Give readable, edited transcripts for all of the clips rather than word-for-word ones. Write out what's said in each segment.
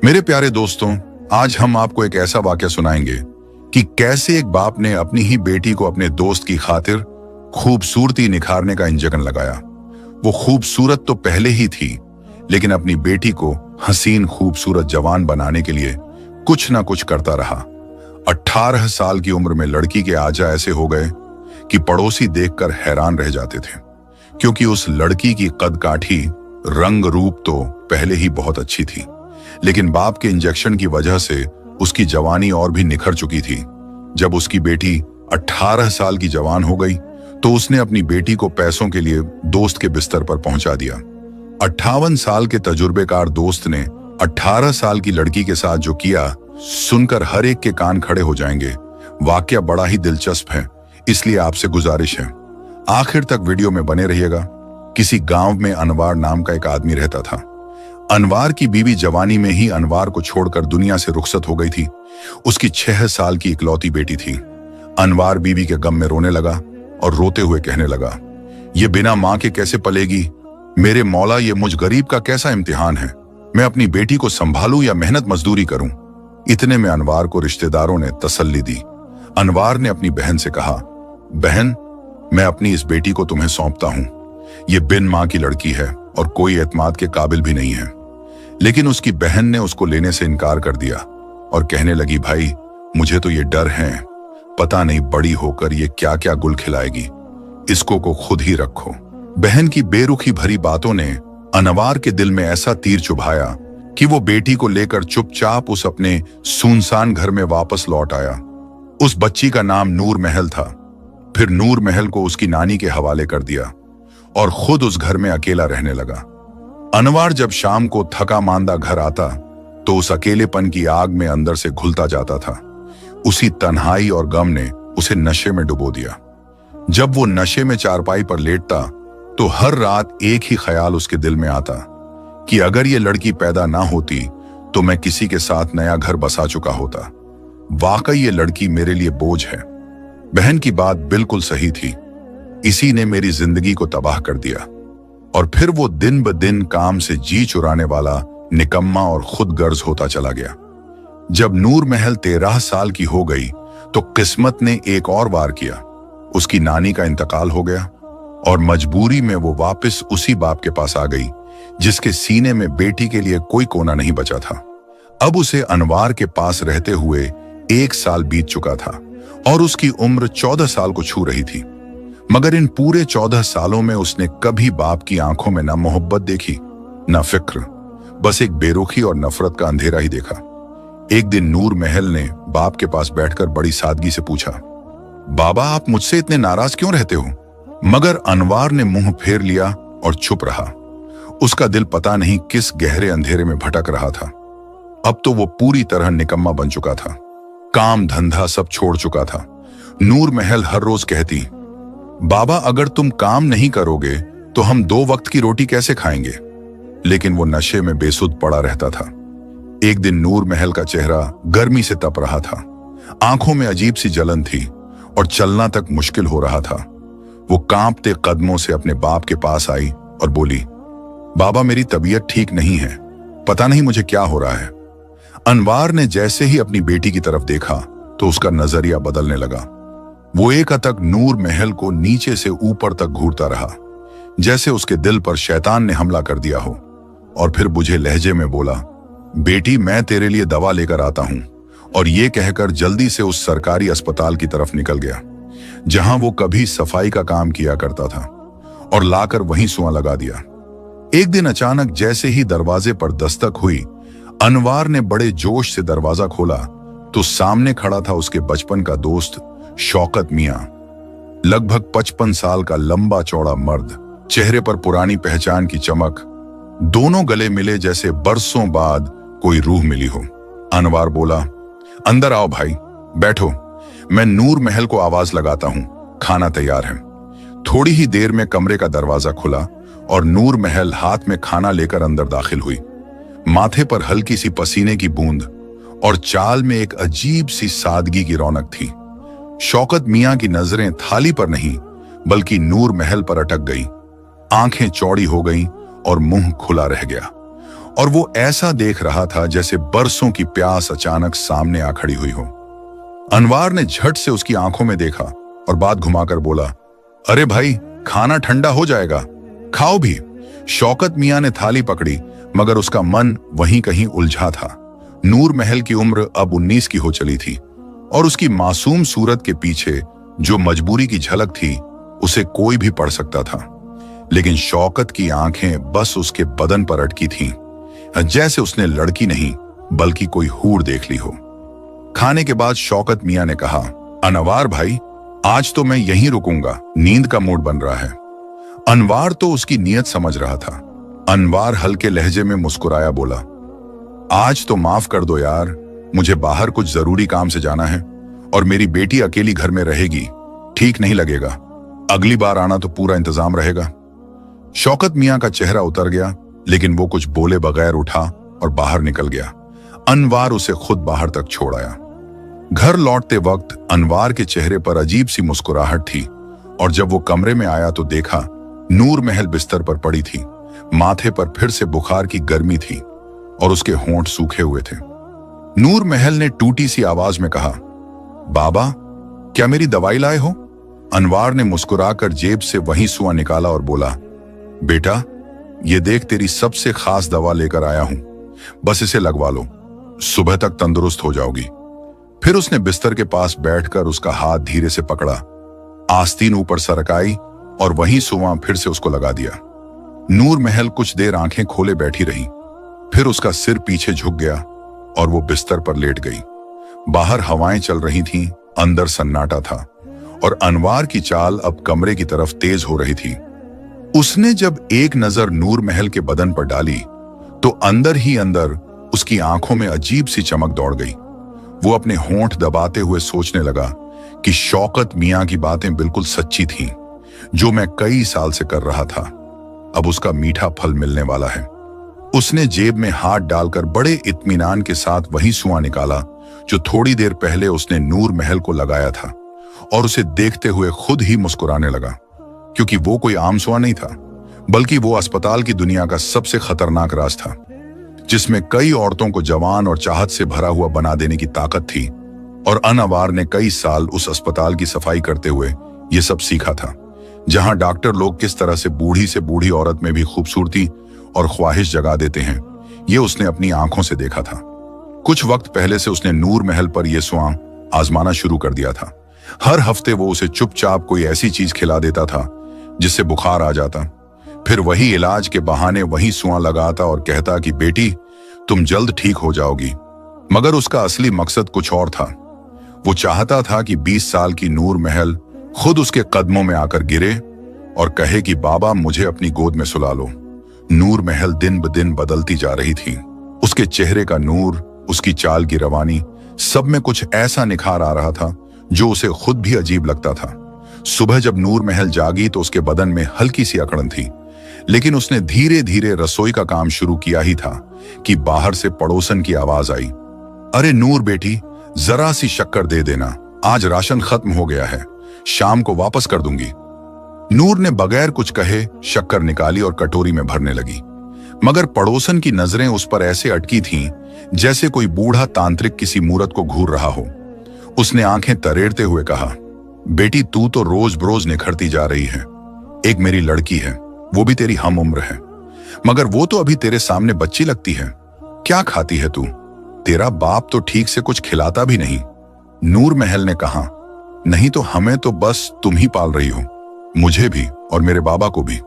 मेरे प्यारे दोस्तों, आज हम आपको एक ऐसा वाकया सुनाएंगे कि कैसे एक बाप ने अपनी ही बेटी को अपने दोस्त की खातिर खूबसूरती निखारने का इंजेक्शन लगाया। वो खूबसूरत तो पहले ही थी, लेकिन अपनी बेटी को हसीन खूबसूरत जवान बनाने के लिए कुछ ना कुछ करता रहा। 18 साल की उम्र में लड़की के आजा ऐसे हो गए कि पड़ोसी देखकर हैरान रह जाते थे, क्योंकि उस लड़की की कद काठी, रंग रूप तो पहले ही बहुत अच्छी थी, लेकिन बाप के इंजेक्शन की वजह से उसकी जवानी और भी निखर चुकी थी। जब उसकी बेटी 18 साल की जवान हो गई तो उसने अपनी बेटी को पैसों के लिए दोस्त के बिस्तर पर पहुंचा दिया। 58 साल के तजुर्बेकार दोस्त ने 18 साल की लड़की के साथ जो किया, सुनकर हर एक के कान खड़े हो जाएंगे। वाकया बड़ा ही दिलचस्प है, इसलिए आपसे गुजारिश है, आखिर तक वीडियो में बने रहिएगा। किसी गांव में अनवार नाम का एक आदमी रहता था। अनवार की बीवी जवानी में ही अनवार को छोड़कर दुनिया से रुखसत हो गई थी। उसकी 6 साल की इकलौती बेटी थी। अनवार बीवी के गम में रोने लगा और रोते हुए कहने लगा, ये बिना मां के कैसे पलेगी? मेरे मौला, ये मुझ गरीब का कैसा इम्तिहान है? मैं अपनी बेटी को संभालूं या मेहनत मजदूरी करूं? इतने में अनवार को रिश्तेदारों ने तसल्ली दी। अनवार ने अपनी बहन से कहा, बहन, मैं अपनी इस बेटी को तुम्हें सौंपता हूं। ये बिन मां की लड़की है और कोई एतमाद के काबिल भी नहीं है। लेकिन उसकी बहन ने उसको लेने से इनकार कर दिया और कहने लगी, भाई, मुझे तो ये डर है, पता नहीं बड़ी होकर ये क्या क्या गुल खिलाएगी, इसको को खुद ही रखो। बहन की बेरुखी भरी बातों ने अनवार के दिल में ऐसा तीर चुभाया कि वो बेटी को लेकर चुपचाप उस अपने सुनसान घर में वापस लौट आया। उस बच्ची का नाम नूर महल था। फिर नूर महल को उसकी नानी के हवाले कर दिया और खुद उस घर में अकेला रहने लगा। अनवार जब शाम को थका मांदा घर आता तो उस अकेलेपन की आग में अंदर से घुलता जाता था। उसी तन्हाई और गम ने उसे नशे में डुबो दिया। जब वो नशे में चारपाई पर लेटता तो हर रात एक ही ख्याल उसके दिल में आता कि अगर ये लड़की पैदा ना होती तो मैं किसी के साथ नया घर बसा चुका होता। वाकई ये लड़की मेरे लिए बोझ है। बहन की बात बिल्कुल सही थी। इसी ने मेरी जिंदगी को तबाह कर दिया। और फिर वो दिन ब दिन काम से जी चुराने वाला निकम्मा और खुद गर्ज होता चला गया। जब नूर महल 13 साल की हो गई तो किस्मत ने एक और वार किया। उसकी नानी का इंतकाल हो गया और मजबूरी में वो वापस उसी बाप के पास आ गई जिसके सीने में बेटी के लिए कोई कोना नहीं बचा था। अब उसे अनवार के पास रहते हुए 1 साल बीत चुका था और उसकी उम्र 14 साल को छू रही थी। मगर इन पूरे 14 सालों में उसने कभी बाप की आंखों में ना मोहब्बत देखी, ना फिक्र, बस एक बेरुखी और नफरत का अंधेरा ही देखा। एक दिन नूर महल ने बाप के पास बैठकर बड़ी सादगी से पूछा, बाबा, आप मुझसे इतने नाराज क्यों रहते हो? मगर अनवार ने मुंह फेर लिया और चुप रहा। उसका दिल पता नहीं किस गहरे अंधेरे में भटक रहा था। अब तो वो पूरी तरह निकम्मा बन चुका था। काम धंधा सब छोड़ चुका था। नूर महल हर रोज कहती, बाबा, अगर तुम काम नहीं करोगे तो हम 2 वक्त की रोटी कैसे खाएंगे? लेकिन वो नशे में बेसुध पड़ा रहता था। एक दिन नूर महल का चेहरा गर्मी से तप रहा था। आंखों में अजीब सी जलन थी और चलना तक मुश्किल हो रहा था। वो कांपते कदमों से अपने बाप के पास आई और बोली, बाबा, मेरी तबीयत ठीक नहीं है, पता नहीं मुझे क्या हो रहा है। अनवार ने जैसे ही अपनी बेटी की तरफ देखा तो उसका नजरिया बदलने लगा। वो एक अतक नूर महल को नीचे से ऊपर तक घूरता रहा, जैसे उसके दिल पर शैतान ने हमला कर दिया हो, और फिर बुझे लहजे में बोला, बेटी, मैं तेरे लिए दवा लेकर आता हूं। और ये कहकर जल्दी से उस सरकारी अस्पताल की तरफ निकल गया जहां वो कभी सफाई का काम किया करता था, और लाकर वहीं सुआ लगा दिया। एक दिन अचानक जैसे ही दरवाजे पर दस्तक हुई, अनवार ने बड़े जोश से दरवाजा खोला तो सामने खड़ा था उसके बचपन का दोस्त शौकत मियां। लगभग 55 साल का लंबा चौड़ा मर्द, चेहरे पर पुरानी पहचान की चमक, दोनों गले मिले जैसे बरसों बाद कोई रूह मिली हो। अनवार बोला, अंदर आओ भाई, बैठो, मैं नूर महल को आवाज लगाता हूं, खाना तैयार है। थोड़ी ही देर में कमरे का दरवाजा खुला और नूर महल हाथ में खाना लेकर अंदर दाखिल हुई। माथे पर हल्की सी पसीने की बूंद और चाल में एक अजीब सी सादगी की रौनक थी। शौकत मियां की नजरें थाली पर नहीं बल्कि नूर महल पर अटक गई। आंखें चौड़ी हो गईं और मुंह खुला रह गया। और वो ऐसा देख रहा था जैसे बरसों की प्यास अचानक सामने आ खड़ी हुई हो। अनवार ने झट से उसकी आंखों में देखा और बात घुमाकर बोला, अरे भाई, खाना ठंडा हो जाएगा, खाओ भी। शौकत मियां ने थाली पकड़ी, मगर उसका मन वहीं कहीं उलझा था। नूर महल की उम्र अब 19 की हो चली थी और उसकी मासूम सूरत के पीछे जो मजबूरी की झलक थी उसे कोई भी पढ़ सकता था। लेकिन शौकत की आंखें बस उसके बदन पर अटकी थीं, जैसे उसने लड़की नहीं बल्कि कोई हूर देख ली हो। खाने के बाद शौकत मियां ने कहा, अनवार भाई, आज तो मैं यहीं रुकूंगा, नींद का मूड बन रहा है। अनवार तो उसकी नीयत समझ रहा था। अनवार हल्के लहजे में मुस्कुराया, बोला, आज तो माफ कर दो यार, मुझे बाहर कुछ जरूरी काम से जाना है और मेरी बेटी अकेली घर में रहेगी, ठीक नहीं लगेगा। अगली बार आना तो पूरा इंतजाम रहेगा। शौकत मियां का चेहरा उतर गया, लेकिन वो कुछ बोले बगैर उठा और बाहर निकल गया। अनवार उसे खुद बाहर तक छोड़ आया। घर लौटते वक्त अनवार के चेहरे पर अजीब सी मुस्कुराहट थी और जब वो कमरे में आया तो देखा नूर महल बिस्तर पर पड़ी थी। माथे पर फिर से बुखार की गर्मी थी और उसके होंठ सूखे हुए थे। नूर महल ने टूटी सी आवाज में कहा, बाबा, क्या मेरी दवाई लाए हो? अनवार ने मुस्कुराकर जेब से वही सुआ निकाला और बोला, बेटा, ये देख, तेरी सबसे खास दवा लेकर आया हूं, बस इसे लगवा लो, सुबह तक तंदुरुस्त हो जाओगी। फिर उसने बिस्तर के पास बैठकर उसका हाथ धीरे से पकड़ा, आस्तीन ऊपर सरकाई और वही सुआ फिर से उसको लगा दिया। नूर महल कुछ देर आंखें खोले बैठी रही, फिर उसका सिर पीछे झुक गया और वो बिस्तर पर लेट गई। बाहर हवाएं चल रही थीं, अंदर सन्नाटा था और अनवार की चाल अब कमरे की तरफ तेज हो रही थी। उसने जब एक नजर नूर महल के बदन पर डाली तो अंदर ही अंदर उसकी आंखों में अजीब सी चमक दौड़ गई। वो अपने होंठ दबाते हुए सोचने लगा कि शौकत मियां की बातें बिल्कुल सच्ची थीं, जो मैं कई साल से कर रहा था। अब उसका मीठा फल मिलने वाला है। उसने जेब में हाथ डालकर बड़े इत्मीनान के साथ वही सुआ निकाला जो थोड़ी देर पहले उसने नूर महल को लगाया था और उसे देखते हुए खुद ही मुस्कुराने लगा, क्योंकि वो कोई आम सुआ नहीं था, बल्कि वो अस्पताल की दुनिया का सबसे खतरनाक राज था, जिसमें कई औरतों को जवान और चाहत से भरा हुआ बना देने की ताकत थी। और अनवार ने कई साल उस अस्पताल की सफाई करते हुए ये सब सीखा था, जहां डॉक्टर लोग किस तरह से बूढ़ी औरत में भी खूबसूरती और ख्वाहिश जगा देते हैं, ये उसने अपनी आंखों से देखा था। कुछ वक्त पहले से उसने नूर महल पर यह सुआ आजमाना शुरू कर दिया था। हर हफ्ते वो उसे चुपचाप कोई ऐसी चीज खिला देता था जिससे बुखार आ जाता, फिर वही इलाज के बहाने वही सुआ लगाता और कहता कि बेटी, तुम जल्द ठीक हो जाओगी। मगर उसका असली मकसद कुछ और था। वो चाहता था कि 20 साल की नूर महल खुद उसके कदमों में आकर गिरे और कहे कि बाबा, मुझे अपनी गोद में सुला लो। नूर महल दिन ब दिन बदलती जा रही थी। उसके चेहरे का नूर, उसकी चाल की रवानी, सब में कुछ ऐसा निखार आ रहा था जो उसे खुद भी अजीब लगता था। सुबह जब नूर महल जागी तो उसके बदन में हल्की सी अकड़न थी, लेकिन उसने धीरे धीरे रसोई का काम शुरू किया ही था कि बाहर से पड़ोसन की आवाज आई, अरे नूर बेटी, जरा सी शक्कर दे देना, आज राशन खत्म हो गया है, शाम को वापस कर दूंगी। नूर ने बगैर कुछ कहे शक्कर निकाली और कटोरी में भरने लगी, मगर पड़ोसन की नजरें उस पर ऐसे अटकी थीं जैसे कोई बूढ़ा तांत्रिक किसी मूरत को घूर रहा हो। उसने आंखें तरेड़ते हुए कहा, बेटी, तू तो रोज बरोज निखरती जा रही है। एक मेरी लड़की है, वो भी तेरी हम उम्र है, मगर वो तो अभी तेरे सामने बच्ची लगती है। क्या खाती है तू? तेरा बाप तो ठीक से कुछ खिलाता भी नहीं। नूर महल ने कहा, नहीं तो हमें तो बस तुम ही पाल रही हो, मुझे भी और मेरे बाबा को भी।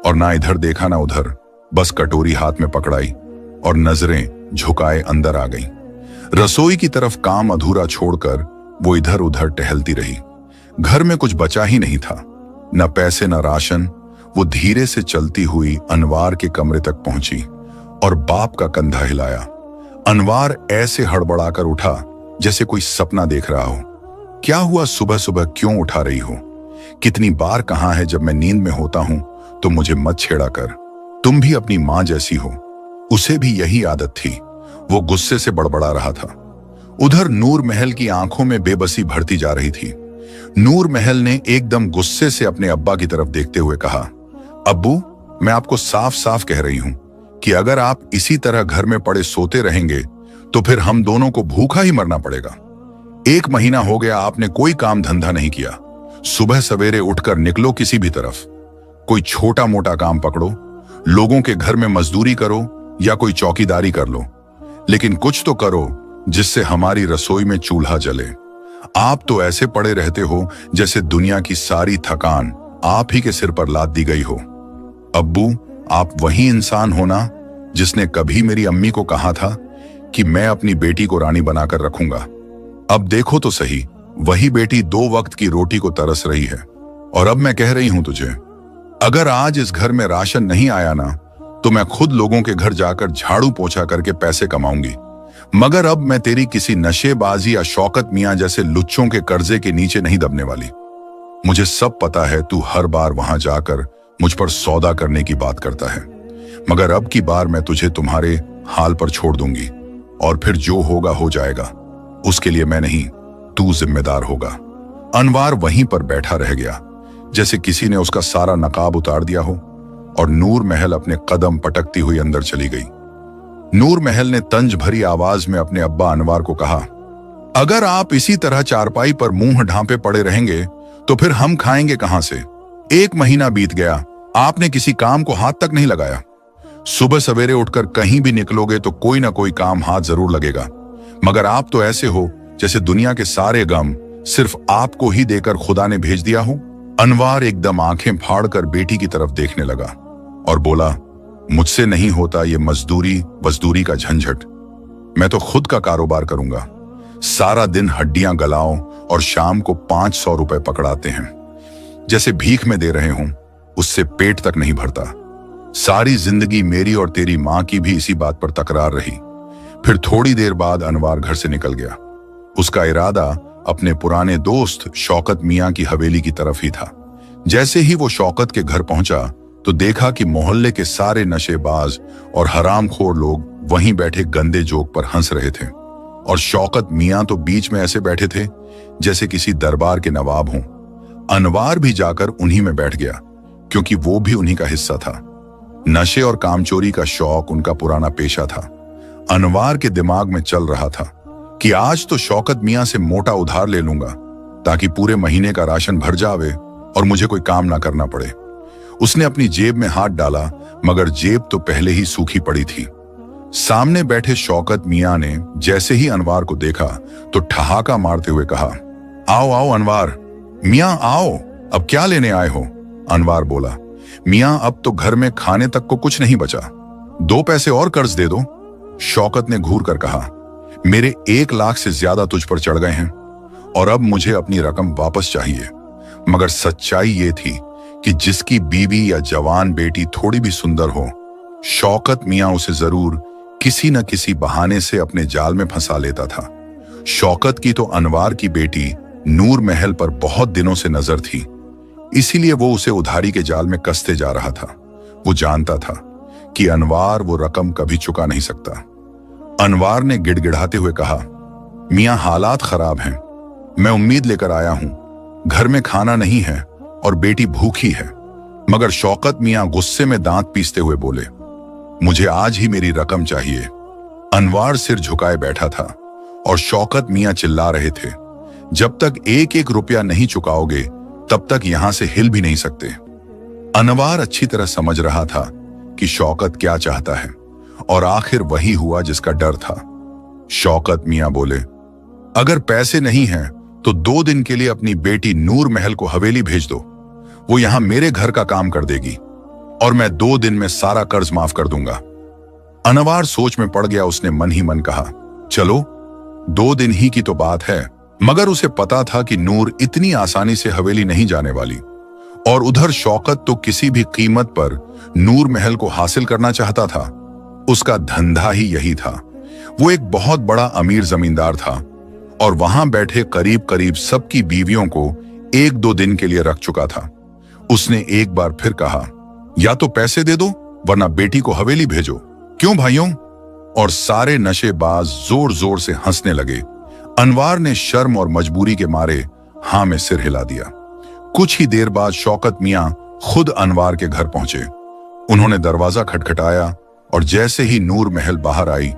और ना इधर देखा ना उधर, बस कटोरी हाथ में पकड़ाई और नजरें झुकाए अंदर आ गईं। रसोई की तरफ काम अधूरा छोड़कर वो इधर उधर टहलती रही। घर में कुछ बचा ही नहीं था, न पैसे न राशन। वो धीरे से चलती हुई अनवार के कमरे तक पहुंची और बाप का कंधा हिलाया। अनवार ऐसे हड़बड़ाकर उठा जैसे कोई सपना देख रहा हो। क्या हुआ? सुबह सुबह क्यों उठा रही हो? कितनी बार कहा है जब मैं नींद में होता हूं तो मुझे मत छेड़ा कर। तुम भी अपनी मां जैसी हो, उसे भी यही आदत थी। वो गुस्से से बड़बड़ा रहा था। उधर नूर महल की आंखों में बेबसी भरती जा रही थी। नूर महल ने एकदम गुस्से से अपने अब्बा की तरफ देखते हुए कहा, अब्बू, मैं आपको साफ साफ कह रही हूं कि अगर आप इसी तरह घर में पड़े सोते रहेंगे तो फिर हम दोनों को भूखा ही मरना पड़ेगा। 1 महीना हो गया आपने कोई काम धंधा नहीं किया। सुबह सवेरे उठकर निकलो किसी भी तरफ, कोई छोटा मोटा काम पकड़ो, लोगों के घर में मजदूरी करो या कोई चौकीदारी कर लो, लेकिन कुछ तो करो जिससे हमारी रसोई में चूल्हा जले। आप तो ऐसे पड़े रहते हो जैसे दुनिया की सारी थकान आप ही के सिर पर लाद दी गई हो। अब्बू, आप वही इंसान हो ना जिसने कभी मेरी अम्मी को कहा था कि मैं अपनी बेटी को रानी बनाकर रखूंगा। अब देखो तो सही, वही बेटी 2 वक्त की रोटी को तरस रही है। और अब मैं कह रही हूं तुझे, अगर आज इस घर में राशन नहीं आया ना तो मैं खुद लोगों के घर जाकर झाड़ू पोछा करके पैसे कमाऊंगी। मगर अब मैं तेरी किसी नशेबाजी या शौकत मियां जैसे लुच्चों के कर्जे के नीचे नहीं दबने वाली। मुझे सब पता है तू हर बार वहां जाकर मुझ पर सौदा करने की बात करता है, मगर अब की बार मैं तुझे तुम्हारे हाल पर छोड़ दूंगी और फिर जो होगा हो जाएगा। उसके लिए मैं नहीं, तू जिम्मेदार होगा। अनवार वहीं पर बैठा रह गया जैसे किसी ने उसका सारा नकाब उतार दिया हो, और नूर महल अपने कदम पटकती हुई अंदर चली गई। नूर महल ने तंज भरी आवाज में अपने अब्बा अनवार को कहा, अगर आप इसी तरह चारपाई पर मुंह ढांपे पड़े रहेंगे तो फिर हम खाएंगे कहां से? 1 महीना बीत गया, आपने किसी काम को हाथ तक नहीं लगाया। सुबह सवेरे उठकर कहीं भी निकलोगे तो कोई ना कोई काम हाथ जरूर लगेगा, मगर आप तो ऐसे हो जैसे दुनिया के सारे गम सिर्फ आपको ही देकर खुदा ने भेज दिया हो। अनवार एकदम आंखें फाड़कर बेटी की तरफ देखने लगा और बोला, मुझसे नहीं होता ये मजदूरी का झंझट। मैं तो खुद का कारोबार करूंगा। सारा दिन हड्डियां गलाओ और शाम को 500 रुपए पकड़ाते हैं, जैसे भीख में दे रहे हों। उससे पेट तक नहीं भरता। सारी जिंदगी मेरी और तेरी मां की भी इसी बात पर तकरार रही। फिर थोड़ी देर बाद अनवार घर से निकल गया। उसका इरादा अपने पुराने दोस्त शौकत मियां की हवेली की तरफ ही था। जैसे ही वो शौकत के घर पहुंचा तो देखा कि मोहल्ले के सारे नशेबाज और हरामखोर लोग वहीं बैठे गंदे जोक पर हंस रहे थे, और शौकत मियां तो बीच में ऐसे बैठे थे जैसे किसी दरबार के नवाब हों। अनवार भी जाकर उन्हीं में बैठ गया, क्योंकि वो भी उन्हीं का हिस्सा था। नशे और कामचोरी का शौक उनका पुराना पेशा था। अनवार के दिमाग में चल रहा था कि आज तो शौकत मियां से मोटा उधार ले लूंगा ताकि पूरे महीने का राशन भर जावे और मुझे कोई काम ना करना पड़े। उसने अपनी जेब में हाथ डाला, मगर जेब तो पहले ही सूखी पड़ी थी। सामने बैठे शौकत मियां ने जैसे ही अनवार को देखा तो ठहाका मारते हुए कहा, आओ आओ अनवार मियां आओ, अब क्या लेने आए हो? अनवार बोला, मियां अब तो घर में खाने तक को कुछ नहीं बचा, 2 पैसे और कर्ज दे दो। शौकत ने घूर कर कहा, मेरे 1 लाख से ज्यादा तुझ पर चढ़ गए हैं और अब मुझे अपनी रकम वापस चाहिए। मगर सच्चाई ये थी कि जिसकी बीवी या जवान बेटी थोड़ी भी सुंदर हो, शौकत मियां उसे जरूर किसी न किसी बहाने से अपने जाल में फंसा लेता था। शौकत की तो अनवार की बेटी नूर महल पर बहुत दिनों से नजर थी, इसीलिए वो उसे उधारी के जाल में कसते जा रहा था। वो जानता था कि अनवार वो रकम कभी चुका नहीं सकता। अनवार ने गिड़गिड़ाते हुए कहा, मियां हालात खराब हैं, मैं उम्मीद लेकर आया हूं, घर में खाना नहीं है और बेटी भूखी है। मगर शौकत मियां गुस्से में दांत पीसते हुए बोले, मुझे आज ही मेरी रकम चाहिए। अनवार सिर झुकाए बैठा था और शौकत मियां चिल्ला रहे थे, जब तक 1-1 रुपया नहीं चुकाओगे तब तक यहां से हिल भी नहीं सकते। अनवार अच्छी तरह समझ रहा था कि शौकत क्या चाहता है, और आखिर वही हुआ जिसका डर था। शौकत मियां बोले, अगर पैसे नहीं हैं तो 2 दिन के लिए अपनी बेटी नूर महल को हवेली भेज दो, वो यहां मेरे घर का काम कर देगी और मैं 2 दिन में सारा कर्ज माफ कर दूंगा। अनवार सोच में पड़ गया। उसने मन ही मन कहा, चलो 2 दिन ही की तो बात है। मगर उसे पता था कि नूर इतनी आसानी से हवेली नहीं जाने वाली, और उधर शौकत तो किसी भी कीमत पर नूर महल को हासिल करना चाहता था। उसका धंधा ही यही था। वो एक बहुत बड़ा अमीर जमींदार था और वहां बैठे करीब करीब सबकी बीवियों को 1-2 दिन के लिए रख चुका था। उसने एक बार फिर कहा, या तो पैसे दे दो वरना बेटी को हवेली भेजो। क्यों भाइयों? और सारे नशेबाज जोर जोर से हंसने लगे। अनवार ने शर्म और मजबूरी के मारे हां में सिर हिला दिया। कुछ ही देर बाद शौकत मियां खुद अनवार के घर पहुंचे। उन्होंने दरवाजा खटखटाया और जैसे ही नूर महल बाहर आई,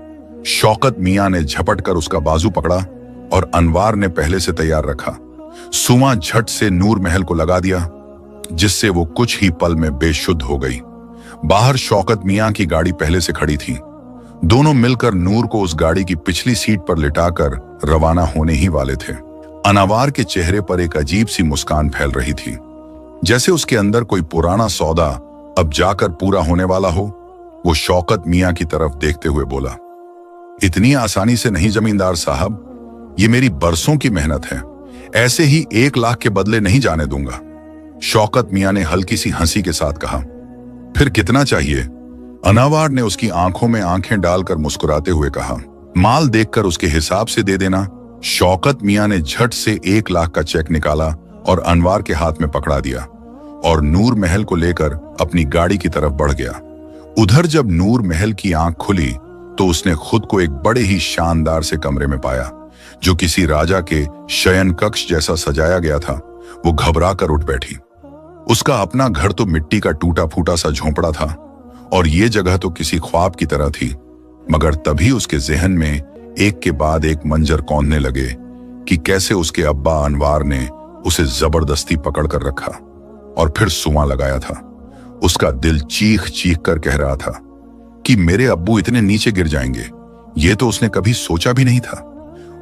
शौकत मियां ने झपट कर उसका बाजू पकड़ा और अनवार ने पहले से तैयार रखा सुमा झट से नूर महल को लगा दिया, जिससे वो कुछ ही पल में बेशुद्ध हो गई। बाहर शौकत मियां की गाड़ी पहले से खड़ी थी। दोनों मिलकर नूर को उस गाड़ी की पिछली सीट पर लिटाकर रवाना होने ही वाले थे। अनवार के चेहरे पर एक अजीब सी मुस्कान फैल रही थी, जैसे उसके अंदर कोई पुराना सौदा अब जाकर पूरा होने वाला हो। वो शौकत मियां की तरफ देखते हुए बोला, इतनी आसानी से नहीं जमींदार साहब, ये मेरी बरसों की मेहनत है, ऐसे ही 1 लाख के बदले नहीं जाने दूंगा। शौकत मियां ने हल्की सी हंसी के साथ कहा, फिर कितना चाहिए? अनवार ने उसकी आंखों में आंखें डालकर मुस्कुराते हुए कहा, माल देखकर उसके हिसाब से दे देना। शौकत मियां ने झट से 1 लाख का चेक निकाला और अनवार के हाथ में पकड़ा दिया और नूर महल को लेकर अपनी गाड़ी की तरफ बढ़ गया। उधर जब नूर महल की आंख खुली तो उसने खुद को एक बड़े ही शानदार से कमरे में पाया, जो किसी राजा के शयन कक्ष जैसा सजाया गया था। वो घबरा कर उठ बैठी। उसका अपना घर तो मिट्टी का टूटा फूटा सा झोंपड़ा था और ये जगह तो किसी ख्वाब की तरह थी। मगर तभी उसके जहन में एक के बाद एक मंजर कौंधने लगे कि कैसे उसके अब्बा अनवार ने उसे जबरदस्ती पकड़ कर रखा और फिर सुमा लगाया था। उसका दिल चीख चीख कर कह रहा था कि मेरे अब्बू इतने नीचे गिर जाएंगे, ये तो उसने कभी सोचा भी नहीं था।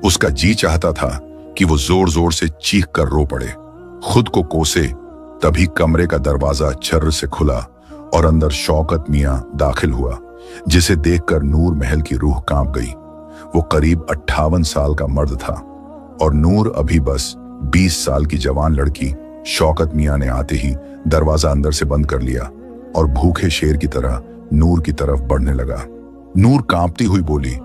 उसका जी चाहता था कि वो जोर जोर से चीख कर रो पड़े, खुद को कोसे। तभी कमरे का दरवाजा छर्र से खुला और अंदर शौकत मियां दाखिल हुआ, जिसे देखकर नूर महल की रूह कांप गई। वो करीब 58 साल का मर्द था और नूर अभी बस 20 साल की जवान लड़की। शौकत मियां ने आते ही दरवाजा अंदर से बंद कर लिया और भूखे शेर की तरह नूर की तरफ बढ़ने लगा। नूर कांपती हुई बोली,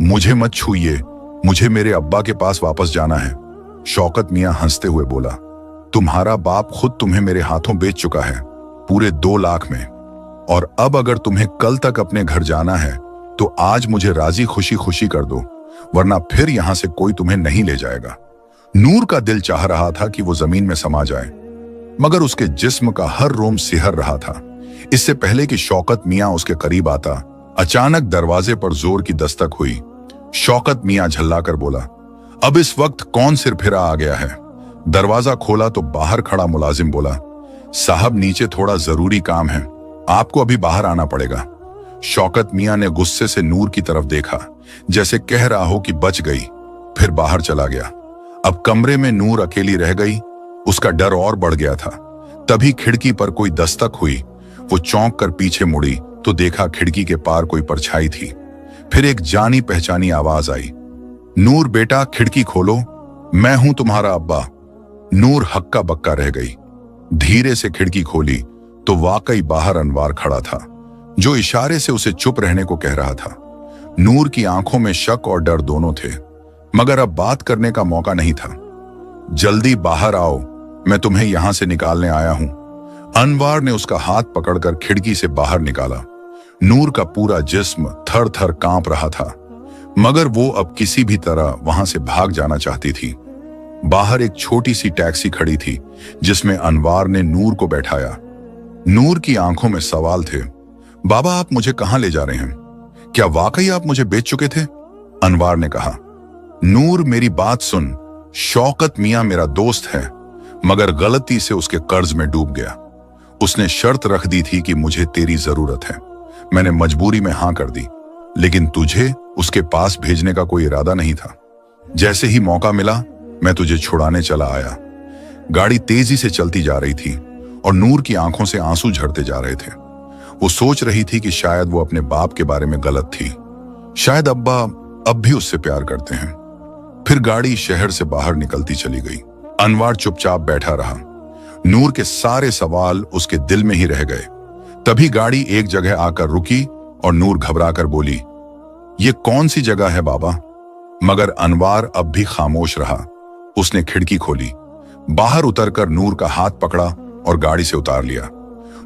मुझे मत छूइए, मुझे मेरे अब्बा के पास वापस जाना है। शौकत मियां हंसते हुए बोला, तुम्हारा बाप खुद तुम्हें मेरे हाथों बेच चुका है, पूरे 2 लाख में, और अब अगर तुम्हें कल तक अपने घर जाना है तो आज मुझे राजी खुशी खुशी कर दो, वरना फिर यहां से कोई तुम्हें नहीं ले जाएगा। नूर का दिल चाह रहा था कि वो जमीन में समा जाए, मगर उसके जिस्म का हर रोम सिहर रहा था। इससे पहले कि शौकत मियां उसके करीब आता, अचानक दरवाजे पर जोर की दस्तक हुई। शौकत मियां झल्लाकर बोला, अब इस वक्त कौन सिरफिरा आ गया है? दरवाजा खोला तो बाहर खड़ा मुलाजिम बोला, साहब नीचे थोड़ा जरूरी काम है, आपको अभी बाहर आना पड़ेगा। शौकत मियां ने गुस्से से नूर की तरफ देखा, जैसे कह रहा हो कि बच गई, फिर बाहर चला गया। अब कमरे में नूर अकेली रह गई। उसका डर और बढ़ गया था। तभी खिड़की पर कोई दस्तक हुई। वो चौंक कर पीछे मुड़ी तो देखा खिड़की के पार कोई परछाई थी। फिर एक जानी पहचानी आवाज आई, नूर बेटा खिड़की खोलो, मैं हूं तुम्हारा अब्बा। नूर हक्का बक्का रह गई। धीरे से खिड़की खोली तो वाकई बाहर अनवार खड़ा था, जो इशारे से उसे चुप रहने को कह रहा था। नूर की आंखों में शक और डर दोनों थे, मगर अब बात करने का मौका नहीं था। जल्दी बाहर आओ, मैं तुम्हें यहां से निकालने आया हूं। अनवार ने उसका हाथ पकड़कर खिड़की से बाहर निकाला। नूर का पूरा जिस्म थर थर कांप रहा था, मगर वो अब किसी भी तरह वहां से भाग जाना चाहती थी। बाहर एक छोटी सी टैक्सी खड़ी थी, जिसमें अनवार ने नूर को बैठाया। नूर की आंखों में सवाल थे, बाबा आप मुझे कहां ले जा रहे हैं? क्या वाकई आप मुझे बेच चुके थे? अनवार ने कहा, नूर मेरी बात सुन, शौकत मियां मेरा दोस्त है, मगर गलती से उसके कर्ज में डूब गया। उसने शर्त रख दी थी कि मुझे तेरी जरूरत है। मैंने मजबूरी में हां कर दी, लेकिन तुझे उसके पास भेजने का कोई इरादा नहीं था। जैसे ही मौका मिला मैं तुझे छुड़ाने चला आया। गाड़ी तेजी से चलती जा रही थी और नूर की आंखों से आंसू झड़ते जा रहे थे। वो सोच रही थी कि शायद वो अपने बाप के बारे में गलत थी, शायद अब्बा अब भी उससे प्यार करते हैं। फिर गाड़ी शहर से बाहर निकलती चली गई। अनवार चुपचाप बैठा रहा। नूर के सारे सवाल उसके दिल में ही रह गए। तभी गाड़ी एक जगह आकर रुकी और नूर घबराकर बोली, ये कौन सी जगह है बाबा? मगर अनवार अब भी खामोश रहा। उसने खिड़की खोली, बाहर उतरकर नूर का हाथ पकड़ा और गाड़ी से उतार लिया।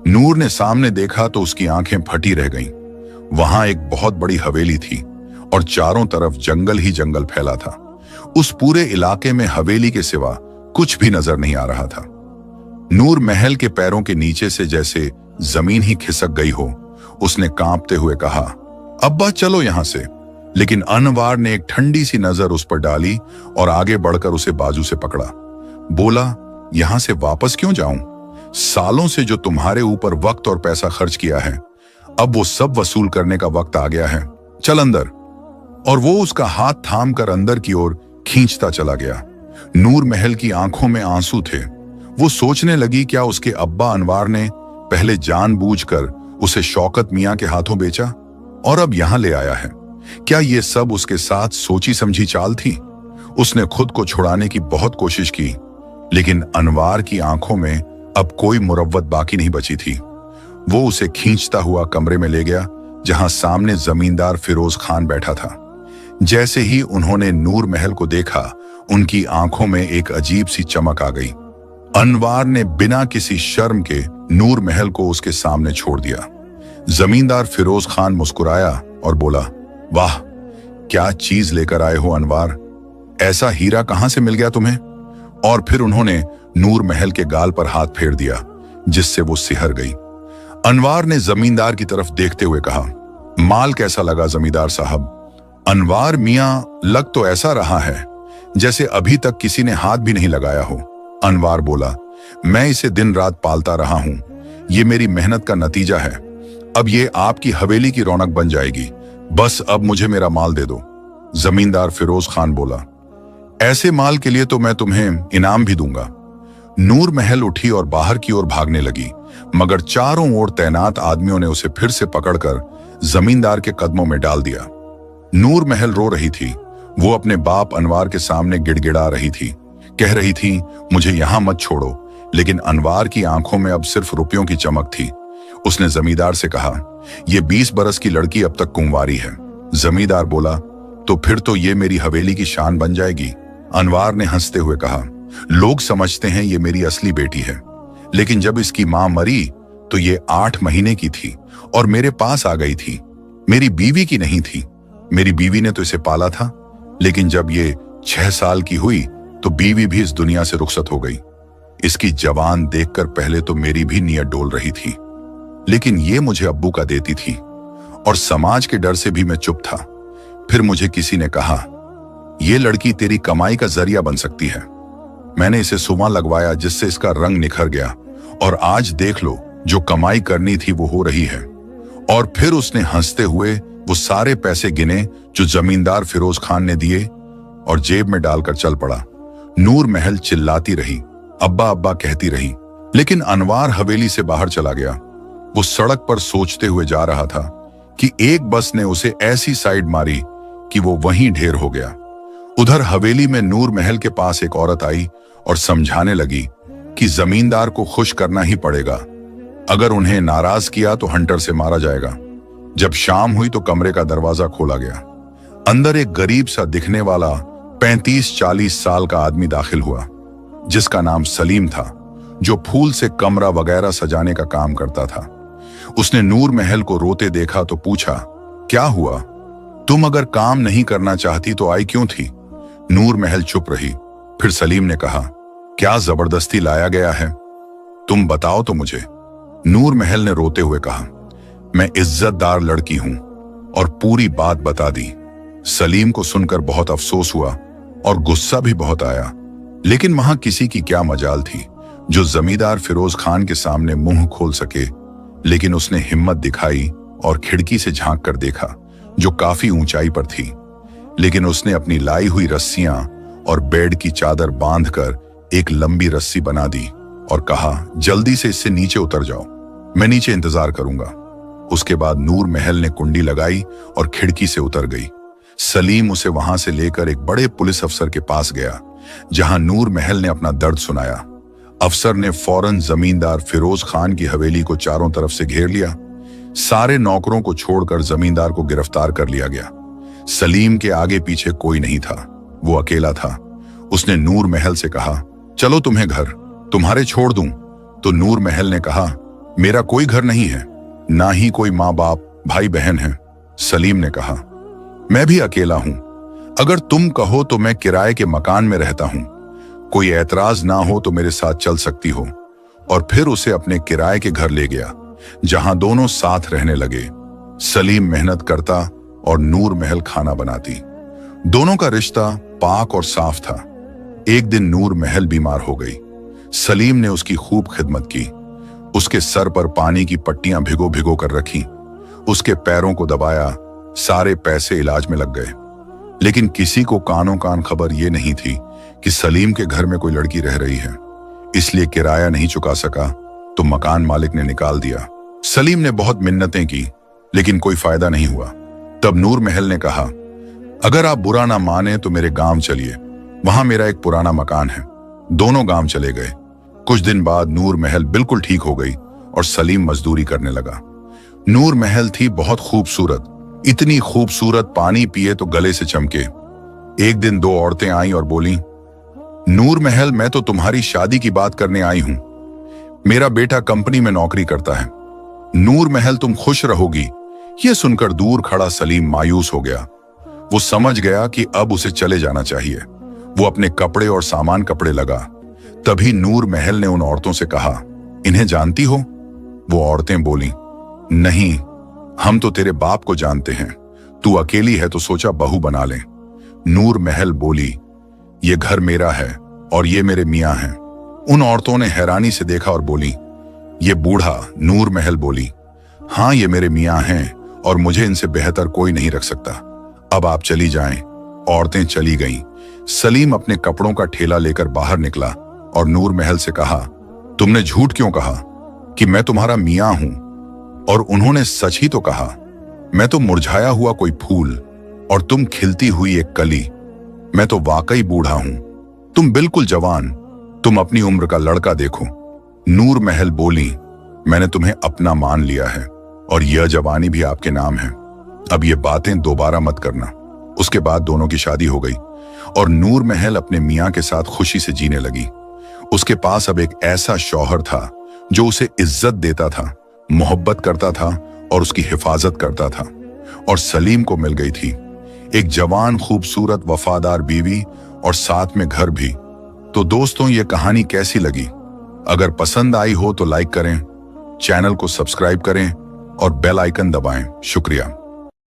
नूर ने सामने देखा तो उसकी आंखें फटी रह गईं। वहां एक बहुत बड़ी हवेली थी और चारों तरफ जंगल ही जंगल फैला था। उस पूरे इलाके में हवेली के सिवा कुछ भी नजर नहीं आ रहा था। नूर महल के पैरों के नीचे से जैसे जमीन ही खिसक गई हो, उसने कांपते हुए कहा, अब्बा चलो यहां से। लेकिन अनवार ने एक ठंडी सी नजर उस पर डाली और आगे बढ़कर उसे बाजू से पकड़ा। बोला, यहां से वापस क्यों जाऊं? सालों से जो तुम्हारे ऊपर वक्त और पैसा खर्च किया है, अब वो सब वसूल करने का वक्त आ गया है। चल अंदर। और वो उसका हाथ थाम कर अंदर की ओर खींचता चला गया। नूर महल की आंखों में आंसू थे। वो सोचने लगी, क्या उसके अब्बा अनवार ने पहले जानबूझकर उसे शौकत मियां के हाथों बेचा और अब यहां ले आया है? क्या ये सब उसके साथ सोची समझी चाल थी? उसने खुद को छुड़ाने की बहुत कोशिश की, लेकिन अनवार की आंखों में अब कोई मुरव्वत बाकी नहीं बची थी। वो उसे खींचता हुआ कमरे में ले गया, जहां सामने जमींदार फिरोज खान बैठा था। जैसे ही उन्होंने नूर महल को देखा, उनकी आंखों में एक अजीब सी चमक आ गई। अनवार ने बिना किसी शर्म के नूर महल को उसके सामने छोड़ दिया। जमींदार फिरोज खान मुस्कुराया और बोला, वाह, क्या चीज लेकर आए हो अनवार, ऐसा हीरा कहां से मिल गया तुम्हें? और फिर उन्होंने नूर महल के गाल पर हाथ फेर दिया, जिससे वो सिहर गई। अनवार ने जमींदार की तरफ देखते हुए कहा, माल कैसा लगा जमींदार साहब? अनवार मियां, लग तो ऐसा रहा है जैसे अभी तक किसी ने हाथ भी नहीं लगाया हो। अनवार बोला, मैं इसे दिन रात पालता रहा हूं, ये मेरी मेहनत का नतीजा है। अब ये आपकी हवेली की रौनक बन जाएगी, बस अब मुझे मेरा माल दे दो। जमींदार फिरोज खान बोला, ऐसे माल के लिए तो मैं तुम्हें इनाम भी दूंगा। नूर महल उठी और बाहर की ओर भागने लगी, मगर चारों ओर तैनात आदमियों ने उसे फिर से पकड़कर जमींदार के कदमों में डाल दिया। नूर महल रो रही थी। वो अपने बाप अनवार के सामने गिड़गिड़ा रही थी, कह रही थी, मुझे यहां मत छोड़ो। लेकिन अनवार की आंखों में अब सिर्फ रुपयों की चमक थी। उसने जमींदार से कहा, यह 20 बरस की लड़की अब तक कुंवारी है। जमींदार बोला, तो फिर तो ये मेरी हवेली की शान बन जाएगी। अनवार ने हंसते हुए कहा, लोग समझते हैं ये मेरी असली बेटी है, लेकिन जब इसकी मां मरी तो ये 8 महीने की थी और मेरे पास आ गई थी। मेरी बीवी की नहीं थी। मेरी बीवी ने तो इसे पाला था, लेकिन जब ये 6 साल की हुई तो बीवी भी इस दुनिया से रुखसत हो गई। इसकी जवान देखकर पहले तो मेरी भी नीयत डोल रही थी, लेकिन ये मुझे अब्बू का देती थी और समाज के डर से भी मैं चुप था। फिर मुझे किसी ने कहा, ये लड़की तेरी कमाई का जरिया बन सकती है। मैंने इसे सुमा लगवाया, जिससे इसका रंग निखर गया, और आज देख लो, जो कमाई करनी थी वो हो रही है। और फिर उसने हंसते हुए वो सारे पैसे गिने जो जमींदार फिरोज खान ने दिए और जेब में डालकर चल पड़ा। नूर महल चिल्लाती रही, अब्बा अब्बा कहती रही, लेकिन अनवार हवेली से बाहर चला गया। वो सड़क पर सोचते हुए जा रहा था कि एक बस ने उसे ऐसी साइड मारी कि वो वहीं ढेर हो गया। उधर हवेली में नूर महल के पास एक औरत आई और समझाने लगी कि जमींदार को खुश करना ही पड़ेगा। अगर उन्हें नाराज किया तो हंटर से मारा जाएगा। जब शाम हुई तो कमरे का दरवाजा खोला गया। अंदर एक गरीब सा दिखने वाला 35-40 साल का आदमी दाखिल हुआ, जिसका नाम सलीम था, जो फूल से कमरा वगैरह सजाने का काम करता था। उसने नूर महल को रोते देखा तो पूछा, क्या हुआ? तुम अगर काम नहीं करना चाहती तो आई क्यों थी? नूर महल चुप रही। फिर सलीम ने कहा, क्या जबरदस्ती लाया गया है? तुम बताओ तो मुझे। नूर महल ने रोते हुए कहा, मैं इज्जतदार लड़की हूं, और पूरी बात बता दी। सलीम को सुनकर बहुत अफसोस हुआ और गुस्सा भी बहुत आया, लेकिन वहां किसी की क्या मजाल थी जो जमींदार फिरोज खान के सामने मुंह खोल सके। लेकिन उसने हिम्मत दिखाई और खिड़की से झांक कर देखा, जो काफी ऊंचाई पर थी। लेकिन उसने अपनी लाई हुई रस्सियां और बेड की चादर बांधकर एक लंबी रस्सी बना दी और कहा, जल्दी से इससे नीचे उतर जाओ, मैं नीचे इंतजार करूंगा। उसके बाद नूर महल ने कुंडी लगाई और खिड़की से उतर गई। सलीम उसे वहां से लेकर एक बड़े पुलिस अफसर के पास गया, जहां नूर महल ने अपना दर्द सुनाया। अफसर ने फौरन जमींदार फिरोज खान की हवेली को चारों तरफ से घेर लिया। सारे नौकरों को छोड़कर जमींदार को गिरफ्तार कर लिया गया। सलीम के आगे पीछे कोई नहीं था, वो अकेला था। उसने नूर महल से कहा, चलो तुम्हें घर तुम्हारे छोड़ दूं। तो नूर महल ने कहा, मेरा कोई घर नहीं है, ना ही कोई माँ बाप भाई बहन है। सलीम ने कहा, मैं भी अकेला हूं, अगर तुम कहो तो मैं किराए के मकान में रहता हूं, कोई ऐतराज ना हो तो मेरे साथ चल सकती हो। और फिर उसे अपने किराए के घर ले गया, जहां दोनों साथ रहने लगे। सलीम मेहनत करता और नूर महल खाना बनाती। दोनों का रिश्ता पाक और साफ था। एक दिन नूर महल बीमार हो गई। सलीम ने उसकी खूब खिदमत की। उसके सर पर पानी की पट्टियां भिगो भिगो कर रखी, उसके पैरों को दबाया। सारे पैसे इलाज में लग गए, लेकिन किसी को कानों कान खबर यह नहीं थी कि सलीम के घर में कोई लड़की रह रही है। इसलिए किराया नहीं चुका सका तो मकान मालिक ने निकाल दिया। सलीम ने बहुत मिन्नतें की, लेकिन कोई फायदा नहीं हुआ। तब नूर महल ने कहा, अगर आप बुरा ना माने तो मेरे गांव चलिए, वहां मेरा एक पुराना मकान है। दोनों गांव चले गए। कुछ दिन बाद नूर महल बिल्कुल ठीक हो गई और सलीम मजदूरी करने लगा। नूर महल थी बहुत खूबसूरत, इतनी खूबसूरत पानी पिए तो गले से चमके। एक दिन दो औरतें आईं और बोलीं, नूर महल, मैं तो तुम्हारी शादी की बात करने आई हूं। मेरा बेटा कंपनी में नौकरी करता है। नूर महल, तुम खुश रहोगी। यह सुनकर दूर खड़ा सलीम मायूस हो गया। वो समझ गया कि अब उसे चले जाना चाहिए। वो अपने कपड़े और सामान कपड़े लगा। तभी नूर महल ने उन औरतों से कहा, इन्हें जानती हो? वो औरतें बोलीं, नहीं, हम तो तेरे बाप को जानते हैं। तू अकेली है तो सोचा बहू बना ले। नूर महल बोली, ये घर मेरा है और ये मेरे मियां हैं। उन औरतों ने हैरानी से देखा और बोली, ये बूढ़ा? नूर महल बोली, हाँ, ये मेरे मियां हैं और मुझे इनसे बेहतर कोई नहीं रख सकता। अब आप चली जाएं। औरतें चली गईं। सलीम अपने कपड़ों का ठेला लेकर बाहर निकला और नूर महल से कहा, तुमने झूठ क्यों कहा कि मैं तुम्हारा मियां हूं? और उन्होंने सच ही तो कहा। मैं तो मुरझाया हुआ कोई फूल और तुम खिलती हुई एक कली। मैं तो वाकई बूढ़ा हूं, तुम बिल्कुल जवान। तुम अपनी उम्र का लड़का देखो। नूर महल बोली, मैंने तुम्हें अपना मान लिया है और यह जवानी भी आपके नाम है। अब ये बातें दोबारा मत करना। उसके बाद दोनों की शादी हो गई और नूर महल अपने मियां के साथ खुशी से जीने लगी। उसके पास अब एक ऐसा शौहर था जो उसे इज्जत देता था, मोहब्बत करता था और उसकी हिफाजत करता था। और सलीम को मिल गई थी एक जवान, खूबसूरत, वफादार बीवी और साथ में घर भी। तो दोस्तों, ये कहानी कैसी लगी? अगर पसंद आई हो तो लाइक करें, चैनल को सब्सक्राइब करें और बेल आइकन दबाएं। शुक्रिया।